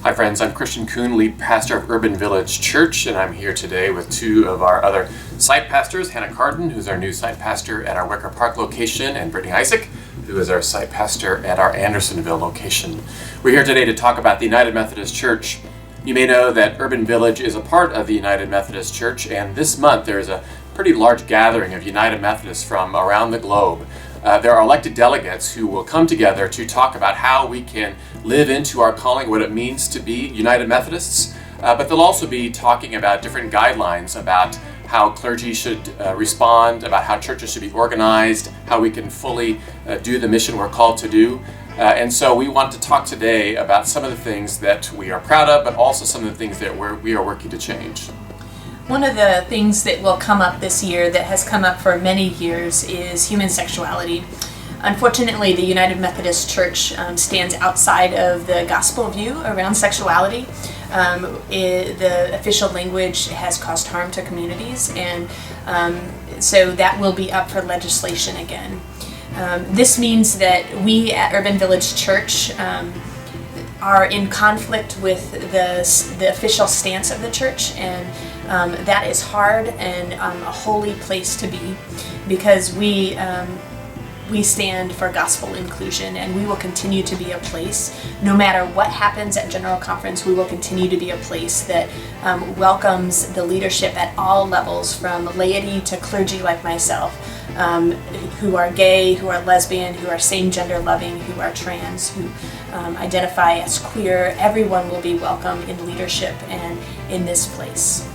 Hi friends, I'm Christian Kuhn, lead pastor of Urban Village Church, and I'm here today with two of our other site pastors, Hannah Carden, who's our new site pastor at our Wicker Park location, and Brittany Isaac, who is our site pastor at our Andersonville location. We're here today to talk about the United Methodist Church. You may know that Urban Village is a part of the United Methodist Church, and this month there is a pretty large gathering of United Methodists from around the globe. There are elected delegates who will come together to talk about how we can live into our calling, what it means to be United Methodists, but they'll also be talking about different guidelines about how clergy should respond, about how churches should be organized, how we can fully do the mission we're called to do. And so we want to talk today about some of the things that we are proud of, but also some of the things that we are working to change. One of the things that will come up this year that has come up for many years is human sexuality. Unfortunately, the United Methodist Church stands outside of the gospel view around sexuality. The official language has caused harm to communities, and so that will be up for legislation again. This means that we at Urban Village Church are in conflict with the official stance of the church, and that is hard and a holy place to be, because we stand for gospel inclusion, and we will continue to be a place, no matter what happens at General Conference, we will continue to be a place that welcomes the leadership at all levels, from laity to clergy like myself, who are gay, who are lesbian, who are same-gender loving, who are trans, who identify as queer. Everyone will be welcome in leadership and in this place.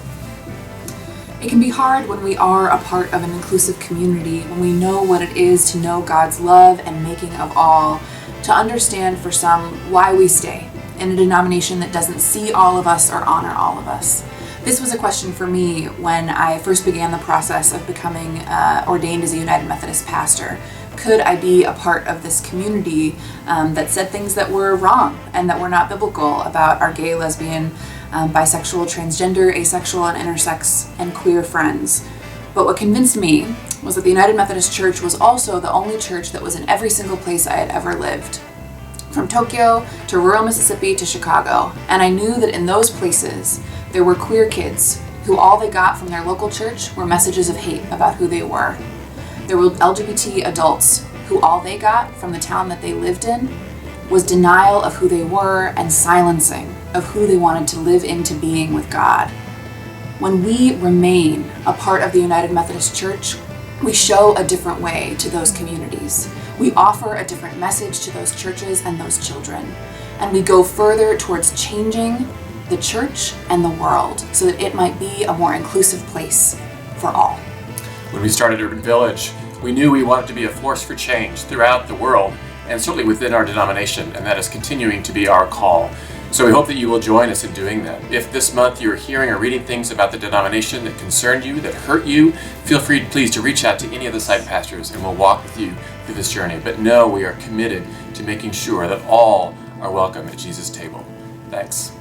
It can be hard when we are a part of an inclusive community, when we know what it is to know God's love and making of all, to understand for some why we stay in a denomination that doesn't see all of us or honor all of us. This was a question for me when I first began the process of becoming ordained as a United Methodist pastor. Could I be a part of this community that said things that were wrong and that were not biblical about our gay, lesbian, bisexual, transgender, asexual, and intersex and queer friends? But what convinced me was that the United Methodist Church was also the only church that was in every single place I had ever lived, from Tokyo to rural Mississippi to Chicago. And I knew that in those places there were queer kids who all they got from their local church were messages of hate about who they were. There were LGBT adults who all they got from the town that they lived in was denial of who they were and silencing of who they wanted to live into being with God. When we remain a part of the United Methodist Church, we show a different way to those communities. We offer a different message to those churches and those children. And we go further towards changing the church and the world so that it might be a more inclusive place for all. When we started Urban Village, we knew we wanted to be a force for change throughout the world, and certainly within our denomination, and that is continuing to be our call. So we hope that you will join us in doing that. If this month you're hearing or reading things about the denomination that concern you, that hurt you, feel free, please, to reach out to any of the site pastors, and we'll walk with you through this journey. But know we are committed to making sure that all are welcome at Jesus' table. Thanks.